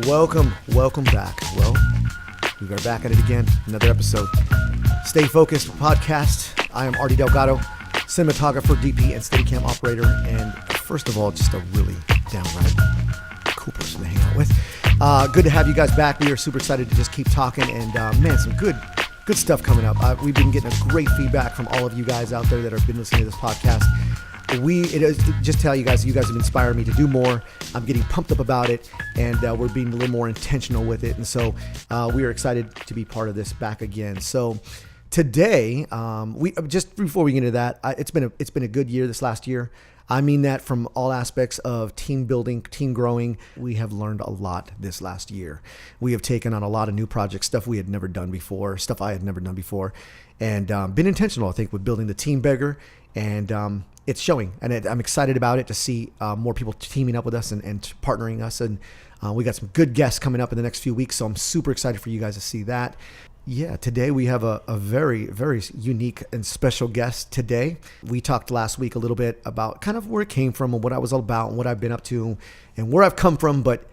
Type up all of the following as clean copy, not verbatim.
Welcome back. Well, we are back at it again. Another episode. Stay Focused podcast. I am Artie Delgado, cinematographer, DP, and Steadicam operator. And first of all, just a really downright cool person to hang out with. Good to have you guys back. We are super excited to just keep talking, and man, some good stuff coming up. We've been getting a great feedback from all of you guys out there that have been listening to this podcast. Just tell you guys have inspired me to do more. I'm getting pumped up about it, and we're being a little more intentional with it. And so we are excited to be part of this back again. So today, we just before we get into that, it's been a good year this last year. I mean that from all aspects of team building, team growing. We have learned a lot this last year. We have taken on a lot of new projects, stuff we had never done before, stuff I had never done before, and been intentional, I think, with building the team bigger. And it's showing, and I'm excited about it to see more people teaming up with us and partnering us. And we got some good guests coming up in the next few weeks, so I'm super excited for you guys to see that. Yeah, today we have a very, very unique and special guest today. We talked last week a little bit about kind of where it came from and what I was all about and what I've been up to and where I've come from. But,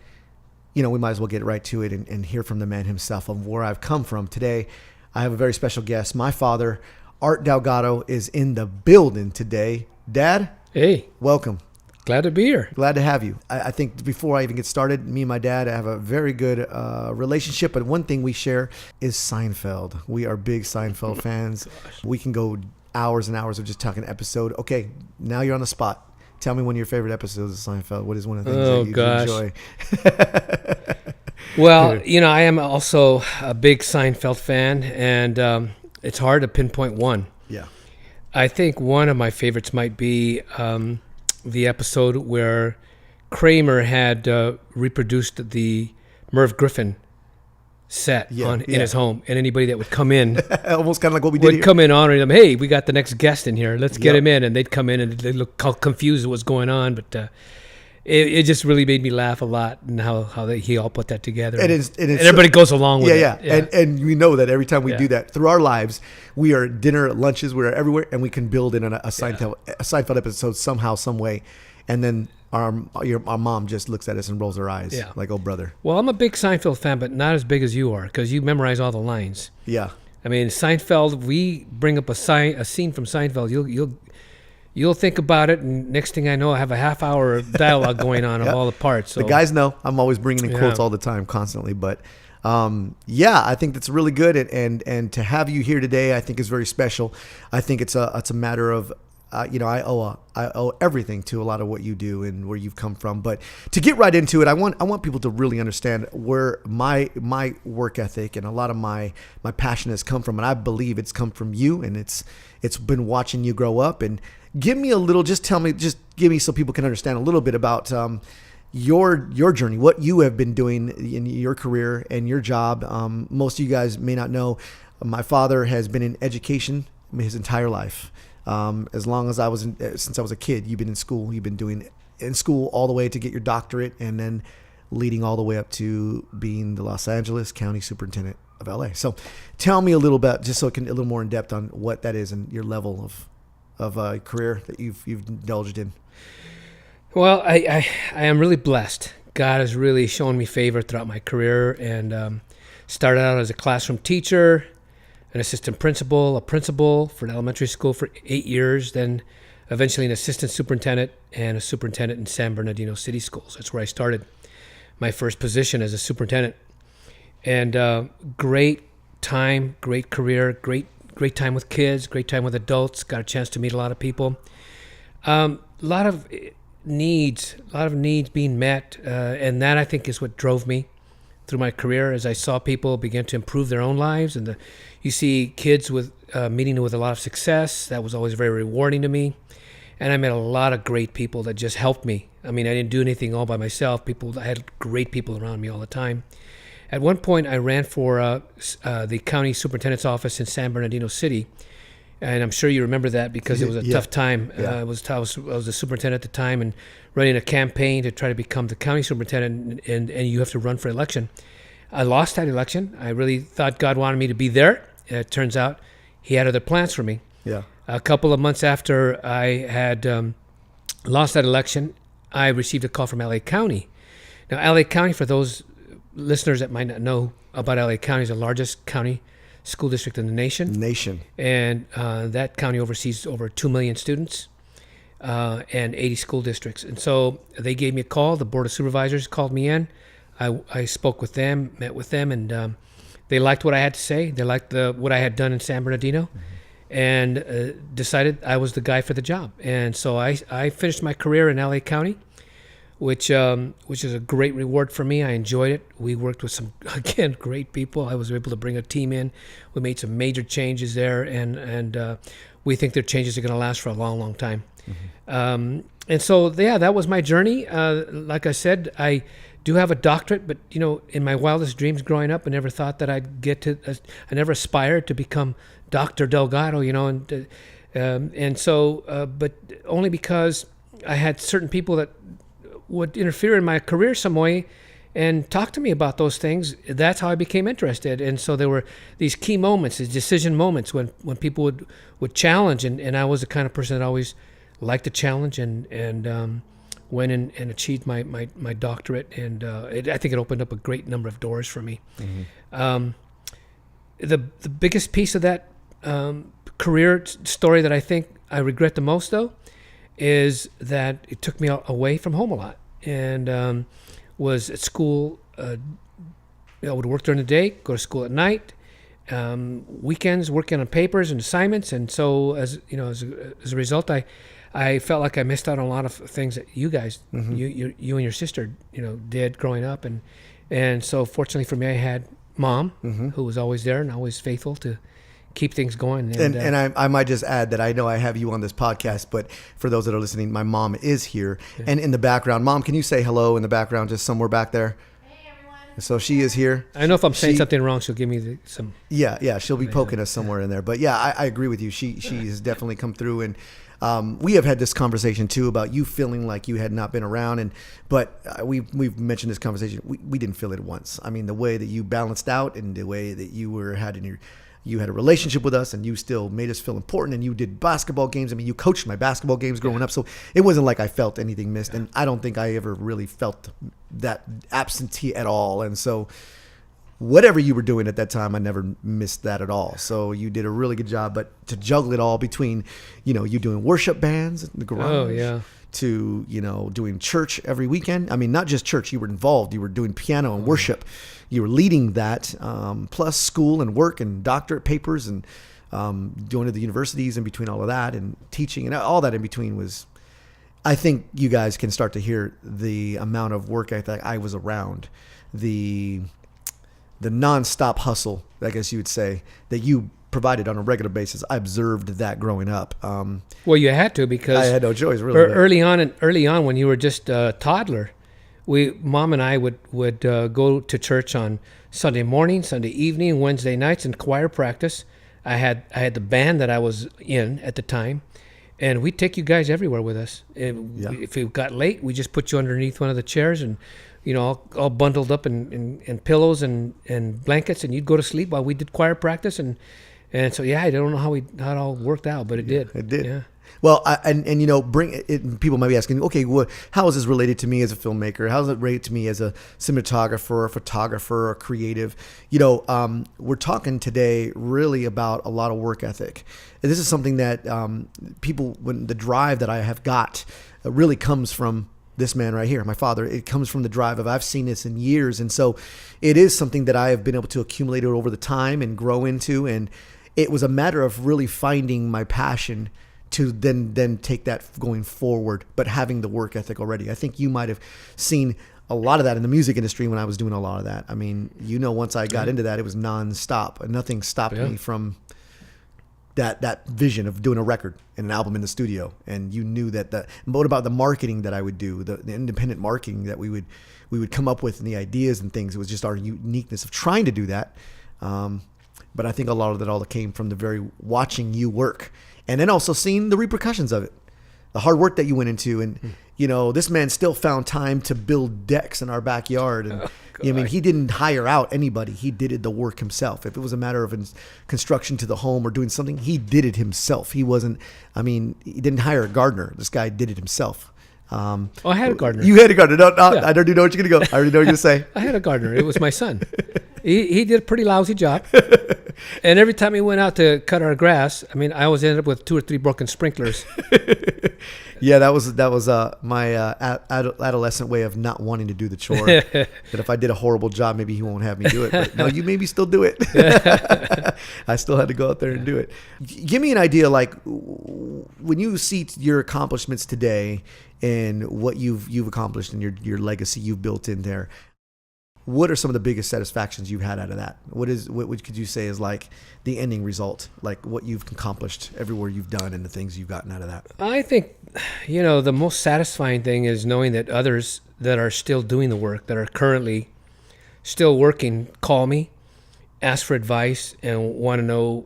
we might as well get right to it and hear from the man himself of where I've come from. Today, I have a very special guest. My father, Art Delgado, is in the building today. Dad? Hey. Welcome. Glad to be here. Glad to have you. I think before I even get started, me and my dad have a very good relationship, but one thing we share is Seinfeld. We are big Seinfeld fans. We can go hours and hours of just talking episode. Okay, now you're on the spot. Tell me one of your favorite episodes of Seinfeld. What is one of the things that you enjoy? Well, I am also a big Seinfeld fan, and it's hard to pinpoint one. Yeah. I think one of my favorites might be the episode where Kramer had reproduced the Merv Griffin set in his home, and anybody that would come in, almost kind of like what we did would here. come in honoring them. Hey, we got the next guest in here. Let's get him in, and they'd come in and they look confused at what's going on, but it just really made me laugh a lot, and how he all put that together. And everybody goes along with it. Yeah. And we know that every time we do that through our lives, we are at dinner, at lunches, we're everywhere, and we can build in a Seinfeld episode somehow, some way. And then our mom just looks at us and rolls her eyes like, oh, brother. Well, I'm a big Seinfeld fan, but not as big as you are, because you memorize all the lines. Yeah. I mean, Seinfeld, we bring up a scene from Seinfeld, you'll think about it, and next thing I know, I have a half hour of dialogue going on of all the parts. So. The guys know I'm always bringing in quotes all the time, constantly. But I think that's really good, and to have you here today, I think is very special. I think it's a matter of I owe everything to a lot of what you do and where you've come from. But to get right into it, I want people to really understand where my work ethic and a lot of my passion has come from, and I believe it's come from you, and it's been watching you grow up. And give me give me so people can understand a little bit about your journey, what you have been doing in your career and your job. Most of you guys may not know, my father has been in education his entire life. As long as since I was a kid, you've been in school. You've been doing in school all the way to get your doctorate, and then leading all the way up to being the Los Angeles County Superintendent of LA. So tell me a little bit, just so I can a little more in depth on what that is and your level of career that you've indulged in. Well, I am really blessed. God has really shown me favor throughout my career, and started out as a classroom teacher, an assistant principal, a principal for an elementary school for 8 years, then eventually an assistant superintendent and a superintendent in San Bernardino City Schools. That's where I started my first position as a superintendent. And great time, great career, great time with kids, great time with adults, got a chance to meet a lot of people. A lot of needs being met, and that I think is what drove me through my career, as I saw people begin to improve their own lives, and you see kids with meeting with a lot of success. That was always very rewarding to me, and I met a lot of great people that just helped me. I mean, I didn't do anything all by myself. I had great people around me all the time. At one point, I ran for the county superintendent's office in San Bernardino City, and I'm sure you remember that because it was a tough time. I was the superintendent at the time and running a campaign to try to become the county superintendent, and you have to run for election. I lost that election. I really thought God wanted me to be there. It turns out He had other plans for me. Yeah. A couple of months after I had lost that election, I received a call from LA County. Now, LA County, for those listeners that might not know about LA County, is the largest county school district in the nation. And that county oversees over 2 million students and 80 school districts. And so they gave me a call. The Board of Supervisors called me in. I spoke with them, met with them, and they liked what I had to say. They liked what I had done in San Bernardino, and decided I was the guy for the job. And so I finished my career in LA County, which is a great reward for me. I enjoyed it. We worked with some, again, great people. I was able to bring a team in. We made some major changes there, and we think their changes are going to last for a long, long time. And so, yeah, that was my journey. Like I said, I do have a doctorate, but, in my wildest dreams growing up, I never thought that I'd get to, I never aspired to become Dr. Delgado, and so, but only because I had certain people that would interfere in my career some way and talk to me about those things. That's how I became interested. And so there were these key moments, these decision moments when people would challenge, and I was the kind of person that always liked to challenge, and went in and achieved my doctorate, and I think it opened up a great number of doors for me. The biggest piece of that career story that I think I regret the most, though, is that it took me away from home a lot, and was at school. I would work during the day, go to school at night, weekends working on papers and assignments, and so as a result, I felt like I missed out on a lot of things that you guys, you and your sister, did growing up, and so fortunately for me, I had Mom, who was always there and always faithful to keep things going. And I might just add that I know I have you on this podcast, but for those that are listening, my mom is here. Yeah. And in the background, Mom, can you say hello in the background, just somewhere back there? Hey, everyone. So she is here. I know if I'm saying something wrong, she'll give me some. Yeah, she'll be poking us somewhere in there. But yeah, I agree with you. She has definitely come through, and we have had this conversation too about you feeling like you had not been around, but we've mentioned this conversation. We didn't feel it once. I mean, the way that you balanced out and the way that you had a relationship with us, and you still made us feel important, and you did basketball games. I mean, you coached my basketball games growing up, so it wasn't like I felt anything missed, and I don't think I ever really felt that absentee at all. And so whatever you were doing at that time, I never missed that at all. So you did a really good job, but to juggle it all between, you doing worship bands in the garage, to, doing church every weekend. I mean, not just church, you were involved. You were doing piano and worship. You were leading that, plus school and work and doctorate papers, and going to the universities in between all of that, and teaching, and all that in between was, I think you guys can start to hear the amount of work ethic I was around, the nonstop hustle, I guess you would say, that you provided on a regular basis. I observed that growing up. Well, you had to, because I had no choice, really. Early on when you were just a toddler, Mom and I would go to church on Sunday morning, Sunday evening, Wednesday nights, and choir practice. I had the band that I was in at the time, and we'd take you guys everywhere with us. If it got late, we just put you underneath one of the chairs, and all bundled up in pillows and blankets, and you'd go to sleep while we did choir practice, and so I don't know how it all worked out, but it did. It did. Yeah. Well, bring it. People might be asking, okay, how is this related to me as a filmmaker? How is it related to me as a cinematographer, a photographer, a creative? We're talking today really about a lot of work ethic. And this is something that when the drive that I have got really comes from this man right here, my father. It comes from the drive of, I've seen this in years. And so it is something that I have been able to accumulate over the time and grow into. And it was a matter of really finding my passion to then take that going forward, but having the work ethic already. I think you might have seen a lot of that in the music industry when I was doing a lot of that. I mean, once I got into that, it was nonstop, and nothing stopped me from that vision of doing a record and an album in the studio. And you knew that what about the marketing that I would do, the independent marketing that we would come up with, and the ideas and things. It was just our uniqueness of trying to do that. But I think a lot of that all came from the very watching you work. And then also seeing the repercussions of it, the hard work that you went into. And, this man still found time to build decks in our backyard. And he didn't hire out anybody. He did the work himself. If it was a matter of construction to the home or doing something, he did it himself. He didn't hire a gardener. This guy did it himself. I had a gardener. You had a gardener. No, Yeah. I already know what you're going to go. I already know what you're going to say. I had a gardener. It was my son. He did a pretty lousy job. And every time he went out to cut our grass, I mean, I always ended up with 2 or 3 broken sprinklers. Yeah, that was my adolescent way of not wanting to do the chore. That if I did a horrible job, maybe he won't have me do it. But no, you maybe still do it. I still had to go out there and do it. Give me an idea, like when you see your accomplishments today and what you've accomplished and your legacy you've built in there. What are some of the biggest satisfactions you've had out of that? What could you say is like the ending result, like what you've accomplished everywhere you've done and the things you've gotten out of that? I think, the most satisfying thing is knowing that others that are still doing the work, that are currently still working, call me, ask for advice, and want to know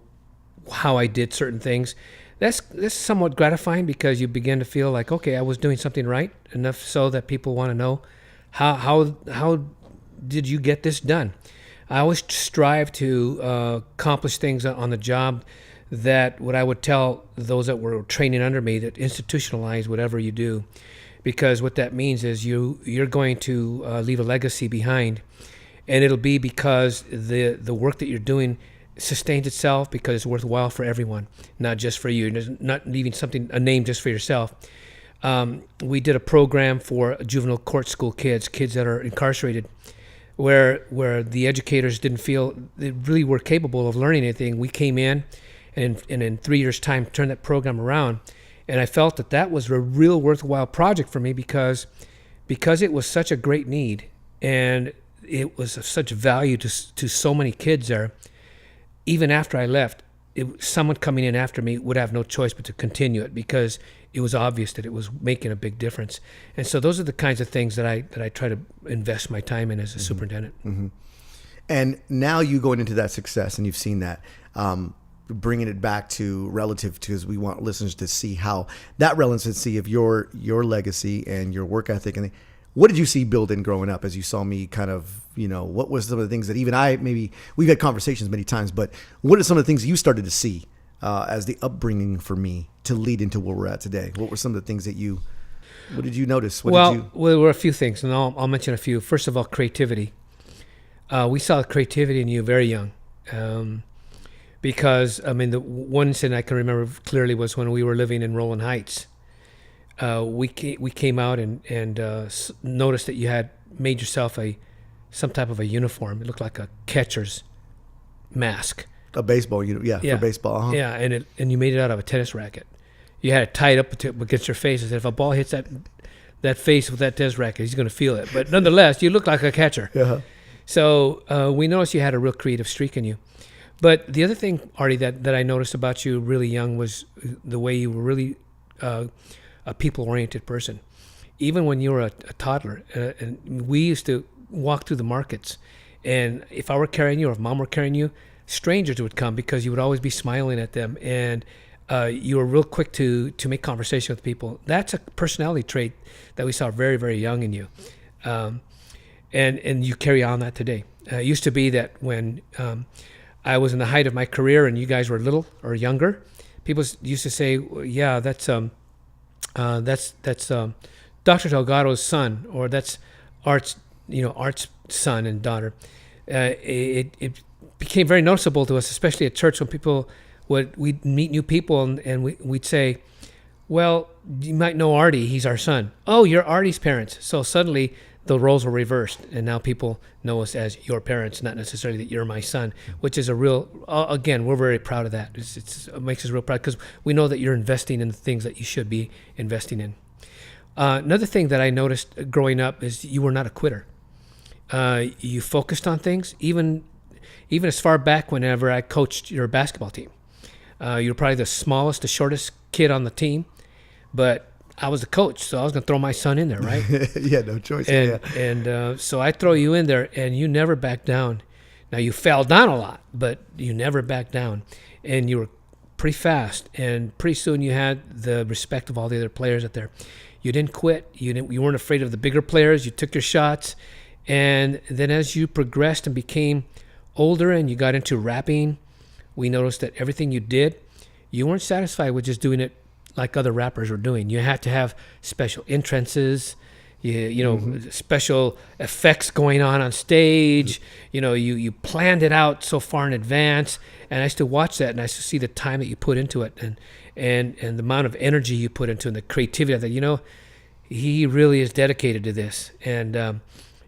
how I did certain things. That's somewhat gratifying because you begin to feel like, okay, I was doing something right, enough so that people want to know how did you get this done? I always strive to accomplish things on the job that what I would tell those that were training under me, that institutionalize whatever you do, because what that means is you're going to leave a legacy behind, and it'll be because the work that you're doing sustains itself because it's worthwhile for everyone, not just for you. There's not leaving a name just for yourself. We did a program for juvenile court school kids that are incarcerated, where the educators didn't feel they really were capable of learning anything. We came in and in 3 years' time turned that program around. And I felt that was a real worthwhile project for me because it was such a great need and it was of such value to so many kids there. Even after I left, someone coming in after me would have no choice but to continue it because it was obvious that it was making a big difference. And so those are the kinds of things that I try to invest my time in as a superintendent. Mm-hmm. And now you going into that success and you've seen that, bringing it back to relative to, because we want listeners to see how that relevancy of your legacy and your work ethic. And what did you see build in growing up as you saw me kind of, what was some of the things that even maybe we've had conversations many times, but what are some of the things you started to see as the upbringing for me to lead into where we're at today? What were some of the things what did you notice? Well, there were a few things, and I'll mention a few. First of all, creativity. We saw creativity in you very young. Because, the one incident I can remember clearly was when we were living in Rowland Heights. We came out and noticed that you had made yourself some type of a uniform. It looked like a catcher's mask. A baseball, for baseball. Uh-huh. Yeah, and you made it out of a tennis racket. You had it tied up against your face. And if a ball hits that face with that tennis racket, he's going to feel it. But nonetheless, you look like a catcher. Uh-huh. So we noticed you had a real creative streak in you. But the other thing, Artie, that I noticed about you really young was the way you were really a people-oriented person. Even when you were a toddler, and we used to walk through the markets, and if I were carrying you or if Mom were carrying you, strangers would come because you would always be smiling at them, and you were real quick to make conversation with people. That's a personality trait that we saw very, very young in you, and you carry on that today. It used to be that when I was in the height of my career and you guys were little or younger, people used to say, "Yeah, that's Dr. Delgado's son," or "That's Art's son and daughter." It became very noticeable to us, especially at church, when we'd meet new people and we'd say, "Well, you might know Artie. He's our son." "Oh, you're Artie's parents." So suddenly the roles were reversed, and now people know us as your parents, not necessarily that you're my son, which is a real, again, we're very proud of that. It makes us real proud because we know that you're investing in the things that you should be investing in. Another thing that I noticed growing up is you were not a quitter. You focused on things, even as far back whenever I coached your basketball team. You were probably the smallest, the shortest kid on the team, but I was the coach, so I was going to throw my son in there, right? Yeah, no choice. And so I throw you in there, and you never backed down. Now, you fell down a lot, but you never backed down. And you were pretty fast, and pretty soon you had the respect of all the other players out there. You didn't quit. You weren't afraid of the bigger players. You took your shots. And then as you progressed and became older and you got into rapping, we noticed that everything you did, you weren't satisfied with just doing it like other rappers were doing. You had to have special entrances, special effects going on stage. You planned it out so far in advance. And I used to watch that, and I used to see the time that you put into it, and the amount of energy you put into it, and the creativity. I thought, he really is dedicated to this, and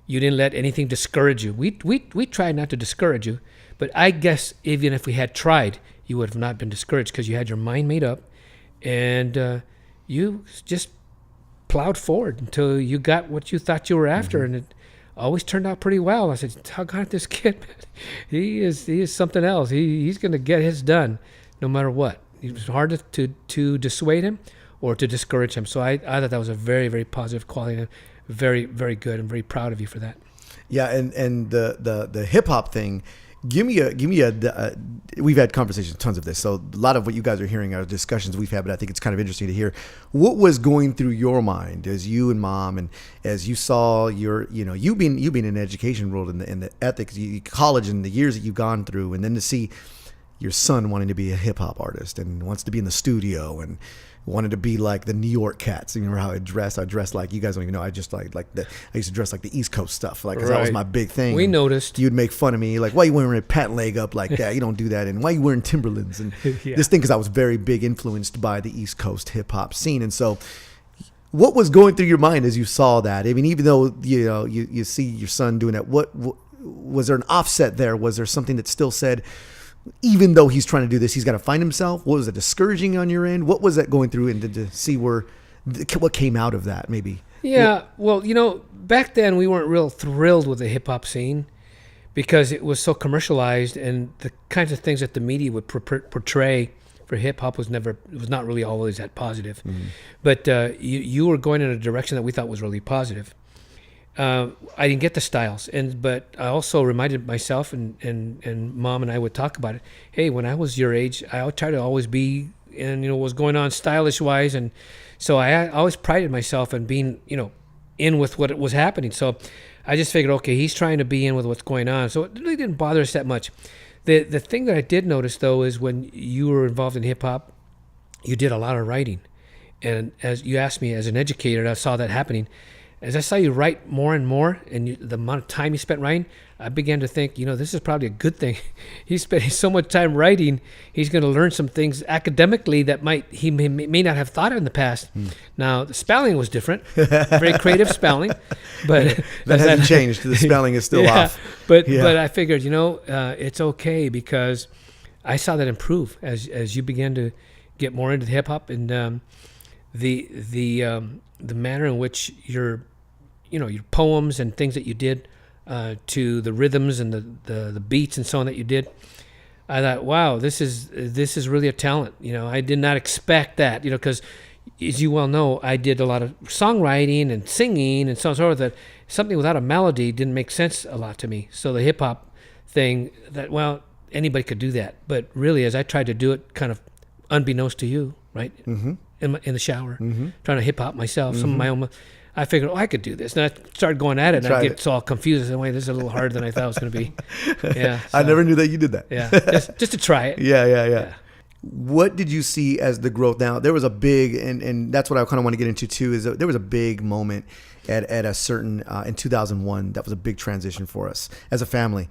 you didn't let anything discourage you. We tried not to discourage you, but I guess even if we had tried, you would have not been discouraged because you had your mind made up, and you just plowed forward until you got what you thought you were after, and it always turned out pretty well. I said, "Doggone this kid, he is something else. He's going to get his done, no matter what." It was hard to dissuade him or to discourage him. So I thought that was a very, very positive quality, and very, very good. I'm very proud of you for that. Yeah, and the hip hop thing. Give me a. We've had conversations, tons of this. So a lot of what you guys are hearing are discussions we've had, but I think it's kind of interesting to hear what was going through your mind as you and Mom, and as you saw you being in the education world and the ethics, college, and the years that you've gone through, and then to see your son wanting to be a hip hop artist and wants to be in the studio and wanted to be like the New York Cats. You remember how I dressed? I dressed like, you guys don't even know, I just I used to dress like the East Coast stuff, like, 'cause that was my big thing. We noticed. You'd make fun of me, like, why you wearing a pant leg up like that? You don't do that. And why you wearing Timberlands? And this thing, because I was very big influenced by the East Coast hip hop scene. And so what was going through your mind as you saw that? I mean, even though, you see your son doing that, what was there an offset there? Was there something that still said, even though he's trying to do this, he's got to find himself? What was it discouraging on your end? What was that going through, and to see what came out of that, maybe? Yeah, well, back then we weren't real thrilled with the hip hop scene because it was so commercialized, and the kinds of things that the media would portray for hip hop was not really always that positive. Mm-hmm. But you were going in a direction that we thought was really positive. I didn't get the styles, but I also reminded myself, and Mom and I would talk about it. Hey, when I was your age, I would try to always be, and what was going on stylish wise, and so I always prided myself in being, in with what was happening. So I just figured, okay, he's trying to be in with what's going on, so it really didn't bother us that much. The thing that I did notice though is when you were involved in hip hop, you did a lot of writing, and as you asked me as an educator, I saw that happening. As I saw you write more and more, and the amount of time you spent writing, I began to think, this is probably a good thing. He's spending so much time writing, he's going to learn some things academically that he may not have thought of in the past. Now, the spelling was different, very creative spelling, but that hasn't changed. The spelling is still off. But I figured, it's okay, because I saw that improve as you began to get more into hip hop, and the manner in which your poems and things that you did to the rhythms and the beats and so on that you did, I thought, wow, this is really a talent. I did not expect that, because as you well know, I did a lot of songwriting and singing and so on and so forth, that something without a melody didn't make sense a lot to me. So the hip hop thing, that, well, anybody could do that. But really, as I tried to do it kind of unbeknownst to you, right? Mm-hmm. In the shower, trying to hip hop myself, some of my own. I figured, I could do this. And I started going at it, and I get so all confused. I said, wait, this is a little harder than I thought it was going to be. Yeah, so, I never knew that you did that. Yeah, just to try it. Yeah. What did you see as the growth? Now, there was a big, and that's what I kind of want to get into too, is there was a big moment at a certain, in 2001, that was a big transition for us as a family.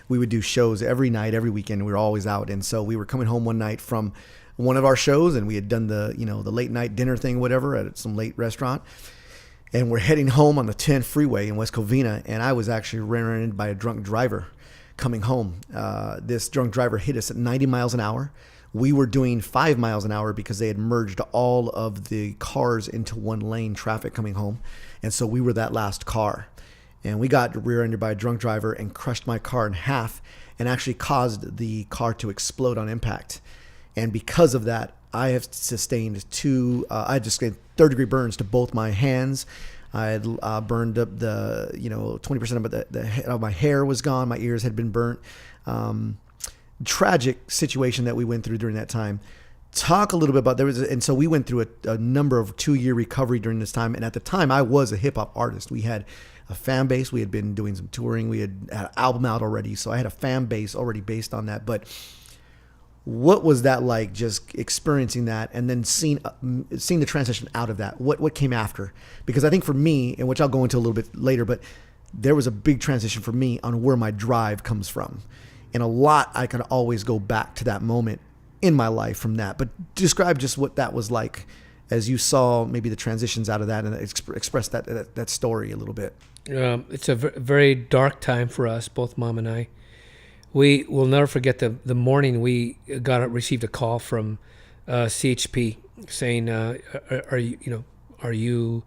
We would do shows every night, every weekend. We were always out. And so we were coming home one night from one of our shows, and we had done the late night dinner thing, whatever, at some late restaurant. And we're heading home on the 10 freeway in West Covina, and I was actually ran into by a drunk driver coming home. This drunk driver hit us at 90 miles an hour. We were doing 5 miles an hour because they had merged all of the cars into one lane traffic coming home. And so we were that last car. And we got rear-ended by a drunk driver and crushed my car in half, and actually caused the car to explode on impact. And because of that, I have sustained third-degree burns to both my hands. I had burned up 20% of my hair was gone. My ears had been burnt. Tragic situation that we went through during that time. Talk a little bit about and so we went through a number of 2-year recovery during this time. And at the time, I was a hip hop artist. We had a fan base. We had been doing some touring. We had an album out already, so I had a fan base already based on that. But What was that like, just experiencing that and then seeing the transition out of that? What came after? Because I think for me, and which I'll go into a little bit later, but there was a big transition for me on where my drive comes from. And a lot, I can always go back to that moment in my life from that. But describe just what that was like as you saw maybe the transitions out of that and express that story a little bit. It's a very dark time for us, both Mom and I. We will never forget the morning we received a call from CHP saying, "Are you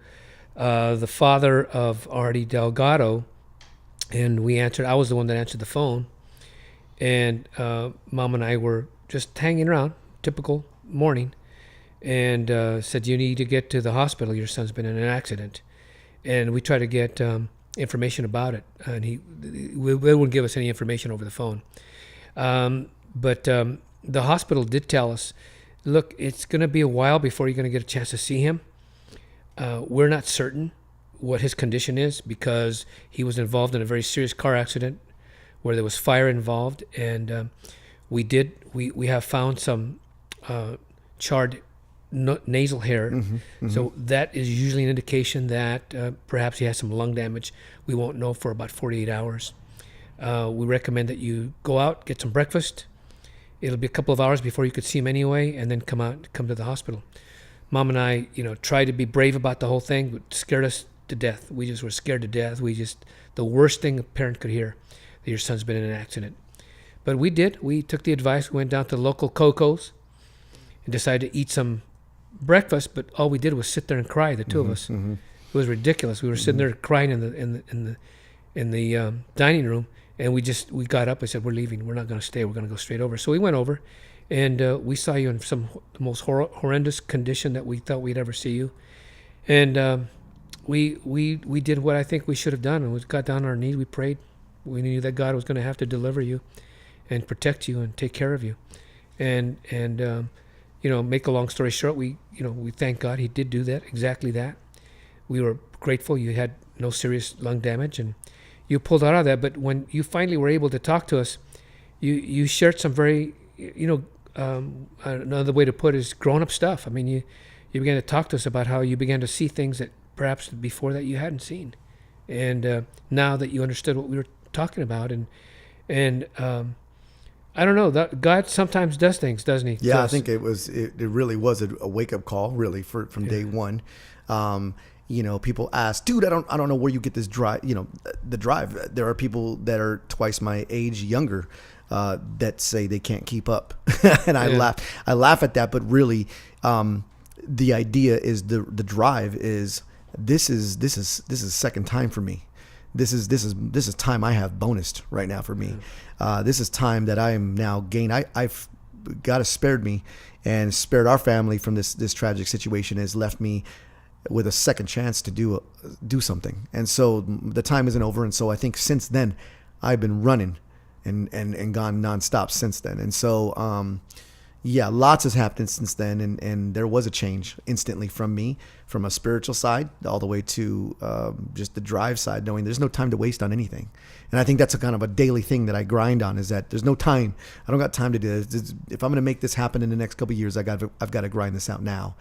the father of Artie Delgado?" And we answered. I was the one that answered the phone, and Mom and I were just hanging around, typical morning, and said, "You need to get to the hospital. Your son's been in an accident." And we tried to get information about it, and they wouldn't give us any information over the phone. But the hospital did tell us, look, it's going to be a while before you're going to get a chance to see him. We're not certain what his condition is because he was involved in a very serious car accident where there was fire involved, and we have found some charred nasal hair. So that is usually an indication that perhaps he has some lung damage. We won't know for about 48 hours. We recommend that you go out, get some breakfast. It'll be a couple of hours before you could see him anyway, and then come to the hospital. Mom and I, tried to be brave about the whole thing, but scared us to death. We just were scared to death. The worst thing a parent could hear, that your son's been in an accident. But we did. We took the advice. We went down to the local Coco's and decided to eat some breakfast, but all we did was sit there and cry, the two of us. It was ridiculous. We were sitting there crying in the dining room, and we got up and said, we're leaving. We're not going to stay. We're going to go straight over. So we went over, and we saw you in the most horrendous condition that we thought we'd ever see you. And we did what I think we should have done, and we got down on our knees. We prayed. We knew that God was going to have to deliver you and protect you and take care of you. And make a long story short, we thank God he did do that, exactly that. We were grateful you had no serious lung damage and you pulled out of that. But when you finally were able to talk to us, you shared some very, another way to put it is grown-up stuff. I mean, you began to talk to us about how you began to see things that perhaps before that you hadn't seen. And now that you understood what we were talking about, and I don't know, that God sometimes does things, doesn't he? Yeah, I think it really was a wake-up call, really, from day one. People ask, dude, I don't know where you get this drive, the drive. There are people that are twice my age younger that say they can't keep up. And I laugh at that, but really the idea is the drive is this is second time for me. This is time I have bonused right now for me. This is time that I am now gained. I've God has spared me and spared our family from this tragic situation. Has left me with a second chance to do something. And so the time isn't over. And so I think since then I've been running and gone nonstop since then. And so lots has happened since then, and there was a change instantly from me, from a spiritual side all the way to just the drive side, knowing there's no time to waste on anything. And I think that's a kind of a daily thing that I grind on, is that there's no time. I don't got time to do this. If I'm going to make this happen in the next couple of years, I've got to grind this out now.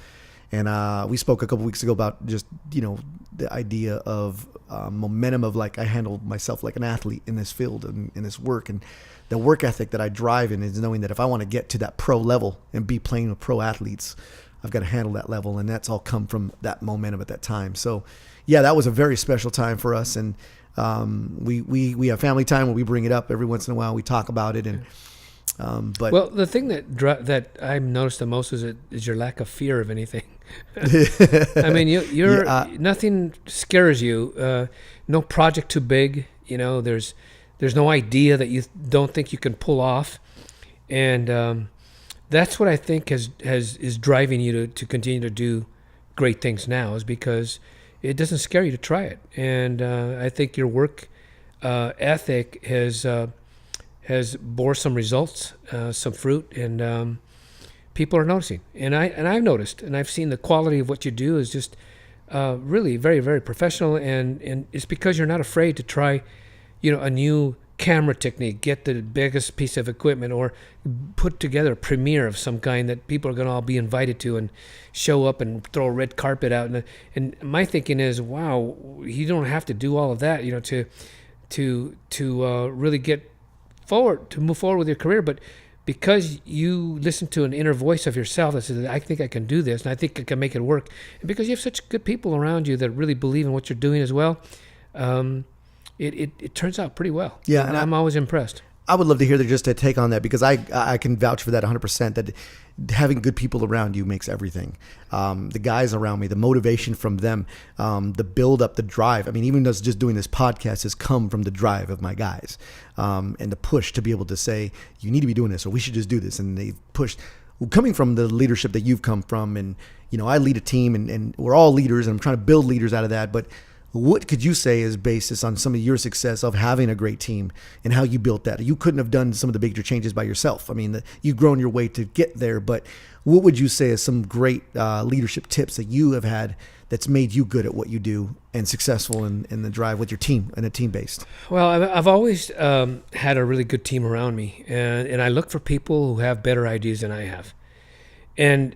And we spoke a couple weeks ago about just, the idea of momentum of, like, I handle myself like an athlete in this field and in this work. And the work ethic that I drive in is knowing that if I want to get to that pro level and be playing with pro athletes, I've got to handle that level. And that's all come from that momentum at that time. So, yeah, that was a very special time for us. And we have family time where we bring it up every once in a while. We talk about it. And but the thing that I've noticed the most is your lack of fear of anything. I mean, you're nothing scares you. No project too big. There's no idea that you don't think you can pull off, and that's what I think is driving you to continue to do great things now, is because it doesn't scare you to try it. And I think your work ethic has bore some results, some fruit, and people are noticing. And I've noticed, and I've seen the quality of what you do is just really very, very professional. And it's because you're not afraid to try, a new camera technique, get the biggest piece of equipment, or put together a premiere of some kind that people are going to all be invited to and show up and throw a red carpet out. And my thinking is, wow, you don't have to do all of that, to really move forward with your career. But because you listen to an inner voice of yourself that says, I think I can do this, and I think I can make it work, and because you have such good people around you that really believe in what you're doing as well, it turns out pretty well. Yeah, and I'm always impressed. I would love to hear just a take on that, because I can vouch for that 100%, that having good people around you makes everything. The guys around me, the motivation from them, the build up, the drive. I mean, even just doing this podcast has come from the drive of my guys, and the push to be able to say, you need to be doing this, or we should just do this. And they've pushed, coming from the leadership that you've come from. And, I lead a team, and we're all leaders, and I'm trying to build leaders out of that. But what could you say is basis on some of your success of having a great team and how you built that? You couldn't have done some of the bigger changes by yourself. I mean, you've grown your way to get there, but what would you say is some great leadership tips that you have had that's made you good at what you do and successful in the drive with your team and a team based? Well, I've always had a really good team around me, and I look for people who have better ideas than I have. And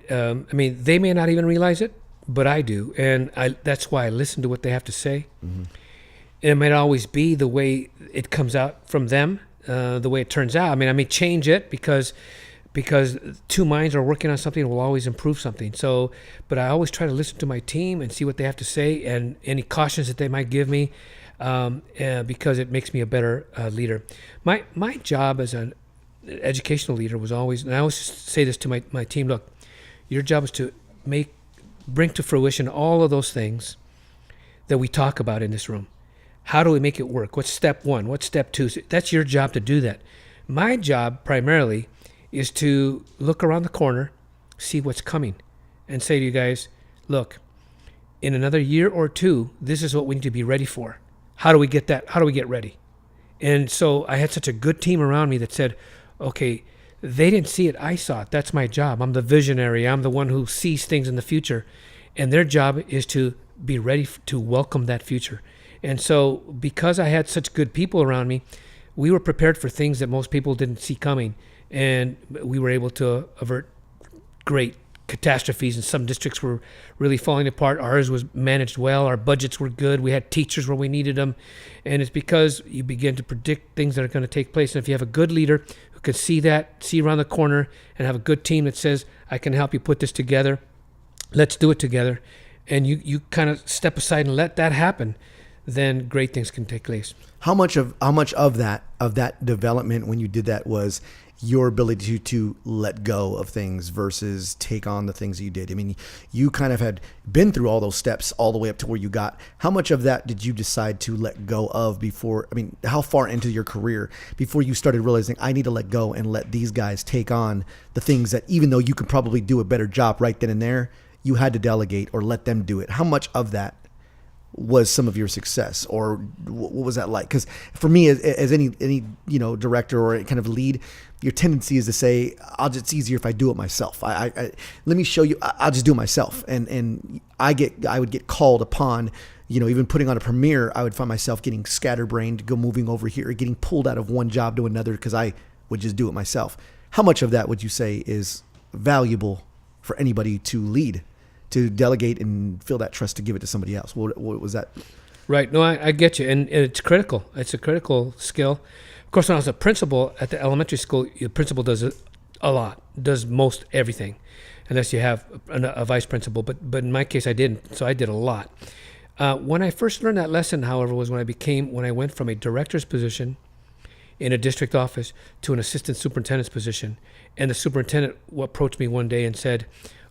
they may not even realize it, but I do, and that's why I listen to what they have to say. Mm-hmm. And it might always be the way it comes out from them, the way it turns out. I may change it because two minds are working on something will always improve something. So, but I always try to listen to my team and see what they have to say and any cautions that they might give me, because it makes me a better leader. My job as an educational leader was always, and I always say this to my team, look, your job is to bring to fruition all of those things that we talk about in this room. How do we make it work? What's step one? What's step two? That's your job to do that. My job primarily is to look around the corner, see what's coming, and say to you guys, look, in another year or two, this is what we need to be ready for. How do we get that? How do we get ready? And so I had such a good team around me that said, okay, they didn't see it, I saw it. That's my job. I'm the visionary. I'm the one who sees things in the future. And their job is to be ready to welcome that future. And so because I had such good people around me, we were prepared for things that most people didn't see coming. And we were able to avert great catastrophes, and some districts were really falling apart. Ours was managed well. Our budgets were good. We had teachers where we needed them. And it's because you begin to predict things that are going to take place. And if you have a good leader who can see around the corner, and have a good team that says, I can help you put this together, let's do it together, and you kind of step aside and let that happen, then great things can take place. How much of that development when you did that was your ability to let go of things versus take on the things that you did? I mean, you kind of had been through all those steps all the way up to where you got. How much of that did you decide to let go of before? I mean, how far into your career before you started realizing I need to let go and let these guys take on the things that, even though you could probably do a better job right then and there, you had to delegate or let them do it? How much of that was some of your success, or what was that like? Because for me, as any director or kind of lead, your tendency is to say, it's easier if I do it myself. Let me show you. I'll just do it myself. And I would get called upon, even putting on a premiere, I would find myself getting scatterbrained, moving over here, getting pulled out of one job to another because I would just do it myself. How much of that would you say is valuable for anybody to lead, to delegate and feel that trust to give it to somebody else? What was that? Right. No, I get you. And it's critical. It's a critical skill. Of course, when I was a principal at the elementary school, the principal does a lot, does most everything, unless you have a vice principal. But in my case, I didn't. So I did a lot. When I first learned that lesson, however, was when I went from a director's position in a district office to an assistant superintendent's position. And the superintendent approached me one day and said,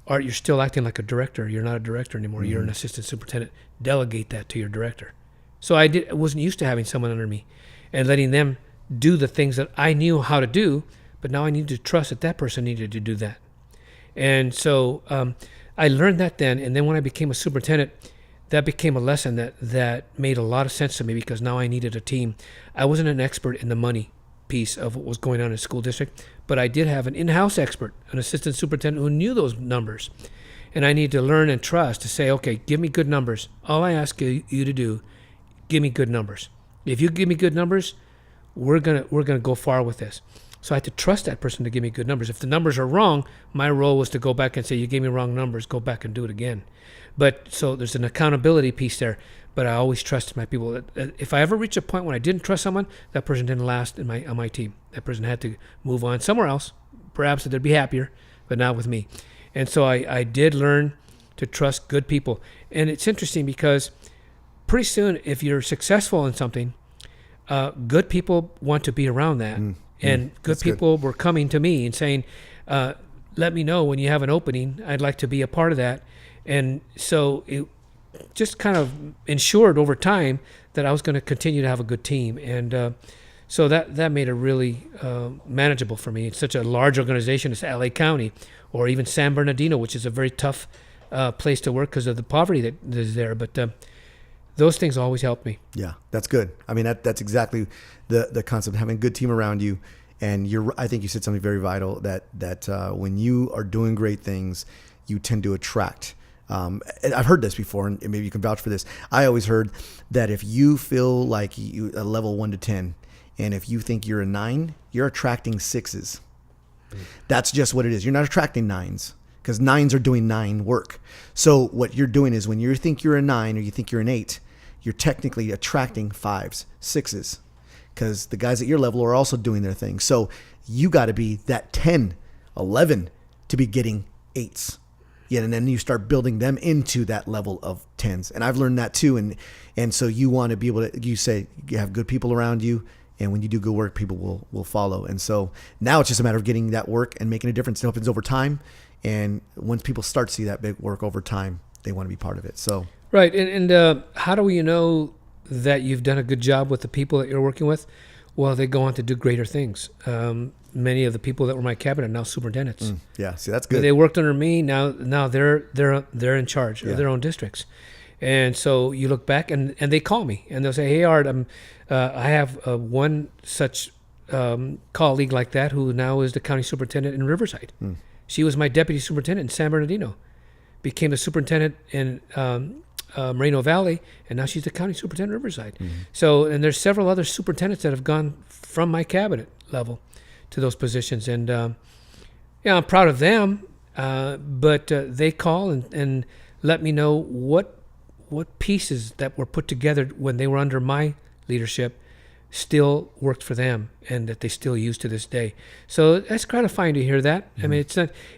Art, you're still acting like a director. You're not a director anymore. Mm-hmm. You're an assistant superintendent. Delegate that to your director. So I wasn't used to having someone under me and letting them do the things that I knew how to do, but now I need to trust that person needed to do that. And so I learned that then. And then when I became a superintendent, that became a lesson that made a lot of sense to me, because now I needed a team. I wasn't an expert in the money piece of what was going on in the school district, but I did have an in-house expert, an assistant superintendent who knew those numbers. And I need to learn and trust to say, okay, give me good numbers. All I ask you to do, give me good numbers. If you give me good numbers, we're gonna go far with this. So I had to trust that person to give me good numbers. If the numbers are wrong, my role was to go back and say, you gave me wrong numbers, go back and do it again. But so there's an accountability piece there. But I always trusted my people. If I ever reached a point when I didn't trust someone, that person didn't last on my team. That person had to move on somewhere else. Perhaps they'd be happier, but not with me. And so I did learn to trust good people. And it's interesting because pretty soon, if you're successful in something, good people want to be around that. And good people were coming to me and saying, let me know when you have an opening. I'd like to be a part of that. And so it just kind of ensured over time that I was going to continue to have a good team. And so that made it really manageable for me. It's such a large organization as LA County or even San Bernardino, which is a very tough place to work because of the poverty that is there. But those things always helped me. Yeah, that's good. I mean, that's exactly the concept, having a good team around you. And I think you said something very vital that when you are doing great things, you tend to attract. And I've heard this before, and maybe you can vouch for this. I always heard that if you feel like you a level 1 to 10, and if you think you're a 9, you're attracting 6s. That's just what it is. You're not attracting 9s because 9s are doing 9 work. So what you're doing is when you think you're a 9 or you think you're an 8, you're technically attracting 5s, 6s, because the guys at your level are also doing their thing. So you got to be that 10, 11 to be getting 8s. Yeah, and then you start building them into that level of 10s. And I've learned that too. And so you want to be able to, you say you have good people around you, and when you do good work, people will follow. And so now it's just a matter of getting that work and making a difference. It happens over time. And once people start to see that big work over time, they want to be part of it. So right. And how do you know that you've done a good job with the people that you're working with? Well, they go on to do greater things. Many of the people that were in my cabinet are now superintendents. Yeah, see, that's good. They worked under me. Now they're in charge of their own districts. And so you look back, and they call me, and they'll say, "Hey, Art, I have one such colleague like that who now is the county superintendent in Riverside. She was my deputy superintendent in San Bernardino, became the superintendent in Moreno Valley, and now she's the county superintendent in Riverside." So, and there's several other superintendents that have gone from my cabinet level to those positions, and I'm proud of them. But they call and let me know what pieces that were put together when they were under my leadership still worked for them and that they still use to this day. So that's gratifying to hear that. I mean,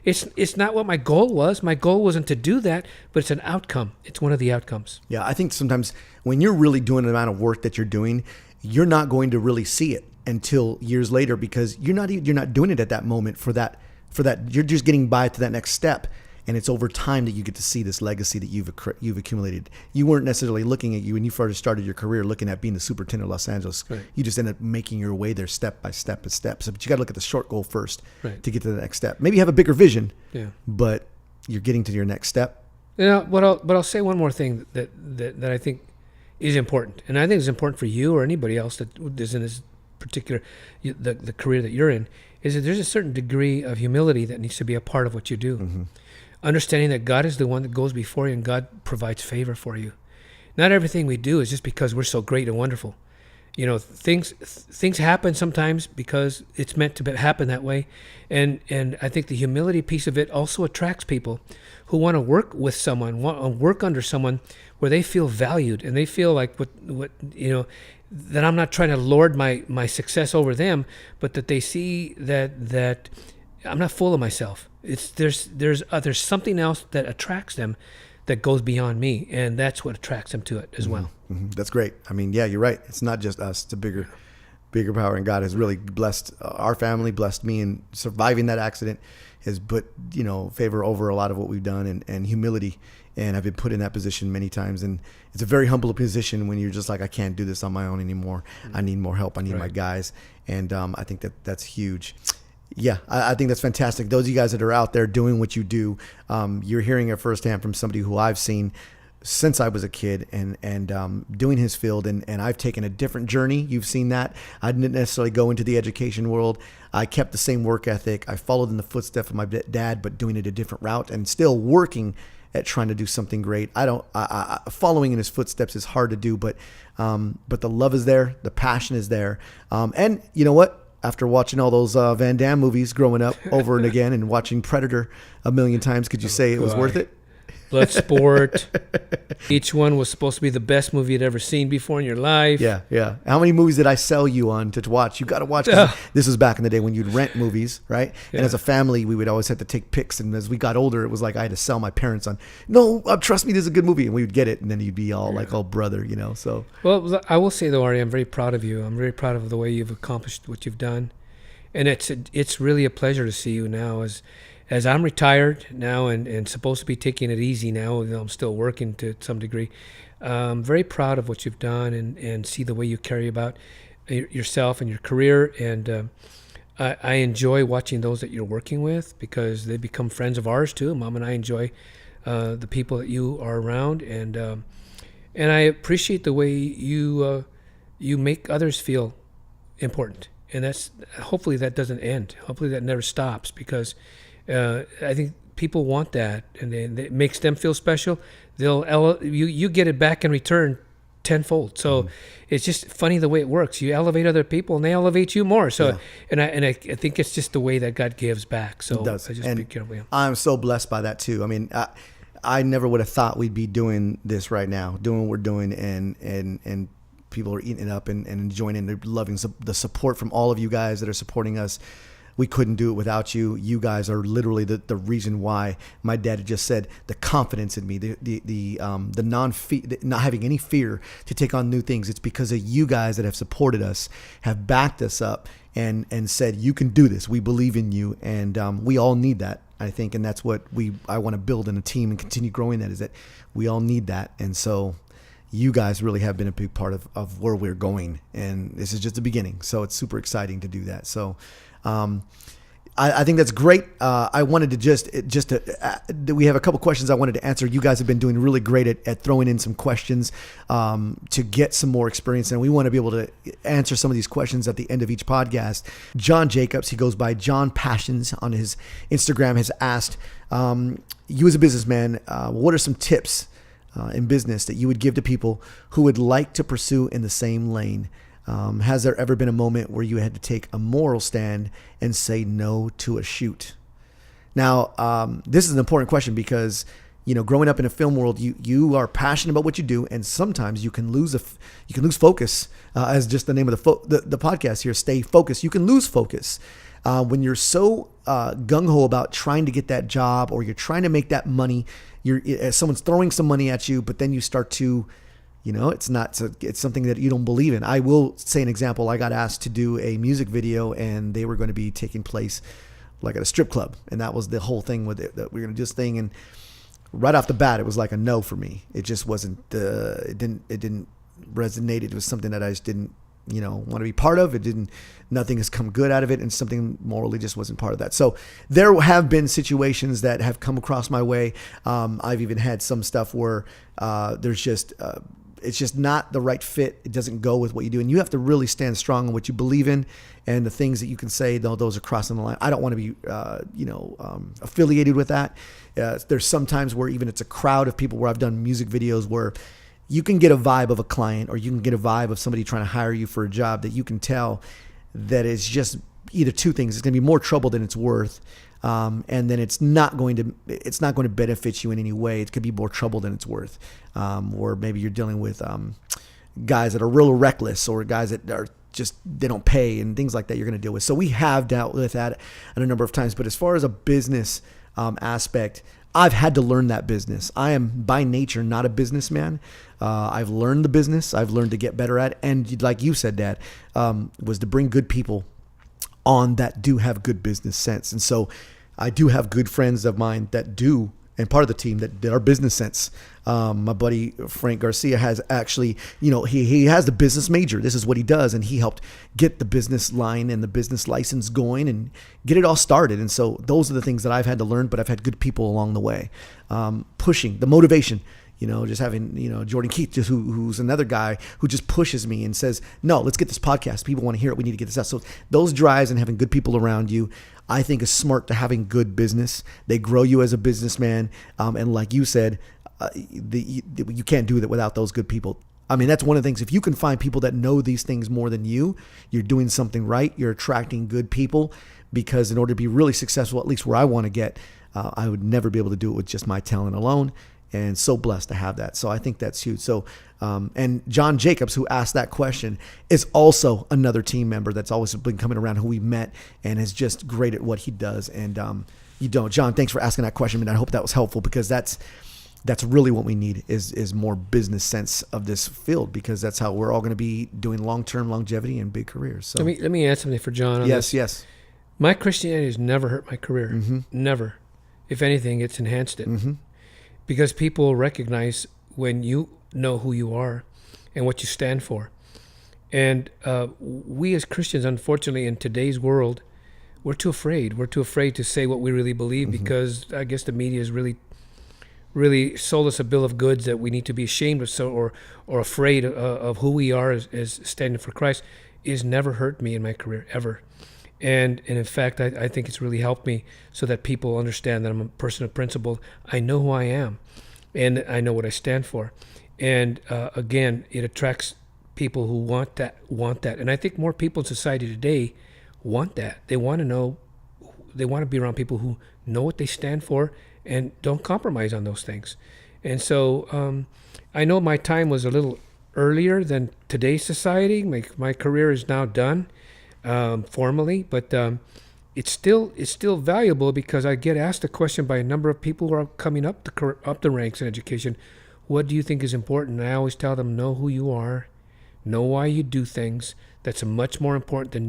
it's not what my goal was. My goal wasn't to do that, but it's an outcome. It's one of the outcomes. Yeah, I think sometimes when you're really doing the amount of work that you're doing, you're not going to really see it until years later because you're not doing it at that moment for that. You're just getting by to that next step. And it's over time that you get to see this legacy that you've accumulated. You weren't necessarily looking at you when you first started your career looking at being the superintendent of Los Angeles. Right. You just end up making your way there step by step by step. So, but you got to look at the short goal first to get to the next step. Maybe you have a bigger vision, but you're getting to your next step. But I'll say one more thing that I think is important, and I think it's important for you or anybody else that is in this particular the career that you're in, is that there's a certain degree of humility that needs to be a part of what you do. Understanding that God is the one that goes before you and God provides favor for you. Not everything we do is just because we're so great and wonderful. You know, things happen sometimes because it's meant to happen that way. And I think the humility piece of it also attracts people who want to work with someone, want to work under someone where they feel valued and they feel like what that I'm not trying to lord my success over them, but that they see that I'm not full of myself. There's something else that attracts them that goes beyond me, and that's what attracts them to it as well. That's great. I mean, yeah, you're right. It's not just us. It's a bigger power, and God has really blessed our family, blessed me, and surviving that accident has put favor over a lot of what we've done and humility. And I've been put in that position many times, and it's a very humble position when you're just like, I can't do this on my own anymore. I need more help. I need my guys, and I think that's huge. Yeah, I think that's fantastic. Those of you guys that are out there doing what you do, you're hearing it firsthand from somebody who I've seen since I was a kid and doing his field. And I've taken a different journey. You've seen that. I didn't necessarily go into the education world. I kept the same work ethic. I followed in the footsteps of my dad, but doing it a different route and still working at trying to do something great. Following in his footsteps is hard to do, but the love is there, the passion is there, and you know what? After watching all those Van Damme movies growing up over and again, and watching Predator a million times, could you say it was worth it? Bloodsport. Each one was supposed to be the best movie you'd ever seen before in your life. Yeah. How many movies did I sell you on to watch? You got to watch. This was back in the day when you'd rent movies, right? Yeah. And as a family, we would always have to take pics. And as we got older, it was like I had to sell my parents on, no, trust me, this is a good movie. And we would get it. And then you'd be all like, oh, brother, so. Well, I will say, though, Ari, I'm very proud of you. I'm very proud of the way you've accomplished what you've done. And it's really a pleasure to see you now as I'm retired now and supposed to be taking it easy now, I'm still working to some degree. I'm very proud of what you've done and see the way you carry about yourself and your career. And I enjoy watching those that you're working with because they become friends of ours too. Mom and I enjoy the people that you are around, and I appreciate the way you make others feel important. And hopefully that doesn't end. Hopefully that never stops, because I think people want that, and it makes them feel special. You get it back in return tenfold. So it's just funny the way it works. You elevate other people, and they elevate you more. So I think it's just the way that God gives back. So it does. I just be careful. Yeah. I'm so blessed by that too. I mean, I never would have thought we'd be doing this right now, doing what we're doing, and people are eating it up and enjoying it. And they're loving the support from all of you guys that are supporting us. We couldn't do it without you. You guys are literally the reason why. My dad had just said the confidence in me, the not having any fear to take on new things. It's because of you guys that have supported us, have backed us up, and said you can do this. We believe in you, and we all need that, I think, and that's what I want to build in a team and continue growing. That is that we all need that, and so you guys really have been a big part of where we're going, and this is just the beginning. So it's super exciting to do that. So. I think that's great. I wanted to we have a couple questions I wanted to answer. You guys have been doing really great at throwing in some questions to get some more experience, and we want to be able to answer some of these questions at the end of each podcast. John Jacobs, he goes by John Passions on his Instagram, has asked, you as a businessman, what are some tips in business that you would give to people who would like to pursue in the same lane? Has there ever been a moment where you had to take a moral stand and say no to a shoot? Now, this is an important question because, growing up in a film world, you are passionate about what you do, and sometimes you can lose focus. As just the name of the podcast here, stay focused. You can lose focus when you're so gung ho about trying to get that job, or you're trying to make that money. Someone's throwing some money at you, but then you start to. It's something that you don't believe in. I will say an example. I got asked to do a music video, and they were going to be taking place like at a strip club. And that was the whole thing with it, that we were going to do this thing. And right off the bat, it was like a no for me. It just wasn't, it didn't resonate. It was something that I just didn't, want to be part of. Nothing has come good out of it, and something morally just wasn't part of that. So there have been situations that have come across my way. I've even had some stuff where there's just, it's just not the right fit. It doesn't go with what you do. And you have to really stand strong on what you believe in, and the things that you can say, though, those are crossing the line. I don't want to be, affiliated with that. There's sometimes where even it's a crowd of people where I've done music videos where you can get a vibe of a client, or you can get a vibe of somebody trying to hire you for a job that you can tell that is just either two things. It's going to be more trouble than it's worth. And then it's not going to benefit you in any way. It could be more trouble than it's worth. Or maybe you're dealing with guys that are real reckless, or guys that are just, they don't pay, and things like that you're going to deal with. So we have dealt with that a number of times. But as far as a business aspect, I've had to learn that business. I am by nature not a businessman. I've learned the business. I've learned to get better at it. And like you said, Dad, was to bring good people on that do have good business sense. And so I do have good friends of mine that do, and part of the team that are business sense. My buddy Frank Garcia has actually, he has the business major. This is what he does. And he helped get the business line and the business license going and get it all started. And so those are the things that I've had to learn, but I've had good people along the way. Pushing, the motivation. just having, Jordan Keith, who's another guy who just pushes me and says, no, let's get this podcast. People want to hear it. We need to get this out. So those drives and having good people around you, I think is smart to having good business. They grow you as a businessman. And like you said, you can't do that without those good people. I mean, that's one of the things. If you can find people that know these things more than you're doing something right. You're attracting good people, because in order to be really successful, at least where I want to get, I would never be able to do it with just my talent alone. And so blessed to have that. So I think that's huge. So, and John Jacobs, who asked that question, is also another team member that's always been coming around, who we met and is just great at what he does. And John, thanks for asking that question. And I hope that was helpful, because that's really what we need is more business sense of this field, because that's how we're all going to be doing long-term longevity and big careers. So let me add something for John on this. Yes. My Christianity has never hurt my career. Mm-hmm. Never. If anything, it's enhanced it. Mm-hmm. Because people recognize when you know who you are and what you stand for. And we as Christians, unfortunately, in today's world, we're too afraid. We're too afraid to say what we really believe, Mm-hmm. because I guess the media is really sold us a bill of goods that we need to be ashamed of, or afraid of who we are as standing for Christ. Is never hurt me in my career, ever. And in fact, I think it's really helped me, so that people understand that I'm a person of principle. I know who I am, and I know what I stand for. And again, it attracts people who want that. And I think more people in society today want that. They want to know, they want to be around people who know what they stand for and don't compromise on those things. And so I know my time was a little earlier than today's society. My career is now done. Formally, but it's still valuable, because I get asked a question by a number of people who are coming up the ranks in education. What do you think is important? And I always tell them, know who you are, know why you do things. That's much more important than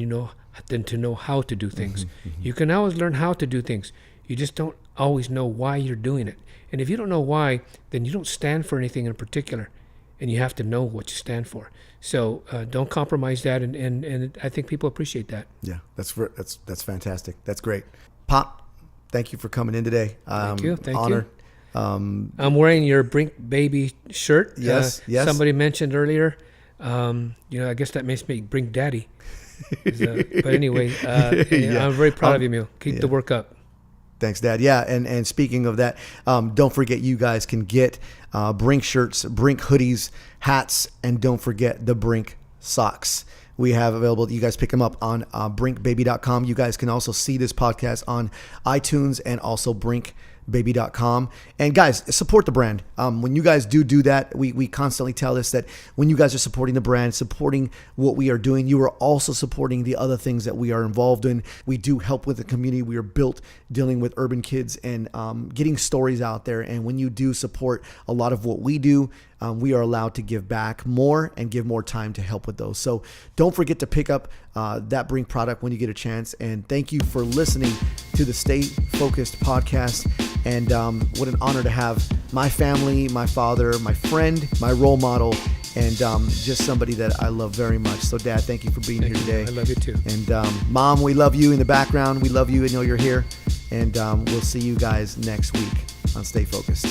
to know how to do things. Mm-hmm, mm-hmm. You can always learn how to do things. You just don't always know why you're doing it. And if you don't know why, then you don't stand for anything in particular, and you have to know what you stand for. So don't compromise that, and I think people appreciate that. Yeah, that's fantastic. That's great. Pop, thank you for coming in today. Thank you. Honor. I'm wearing your Brink Baby shirt. Yes. Somebody mentioned earlier. I guess that makes me Brink Daddy. But anyway, I'm very proud of you, Emil. Keep the work up. Thanks, Dad. Yeah, and speaking of that, don't forget, you guys can get Brink shirts, Brink hoodies, hats, and don't forget the Brink socks. We have available. You guys pick them up on brinkbaby.com. You guys can also see this podcast on iTunes and also brinkbaby.com. And guys, support the brand. When you guys do that, we constantly tell this, that when you guys are supporting the brand, supporting what we are doing, you are also supporting the other things that we are involved in. We do help with the community. We are built dealing with urban kids and getting stories out there. And when you do support a lot of what we do, we are allowed to give back more and give more time to help with those. So don't forget to pick up that Brink product when you get a chance. And thank you for listening to the Stay Focused podcast. And what an honor to have my family, my father, my friend, my role model, and just somebody that I love very much. So Dad, thank you for being here today. I love you too. And Mom, we love you in the background. We love you. I know you're here. And we'll see you guys next week on Stay Focused.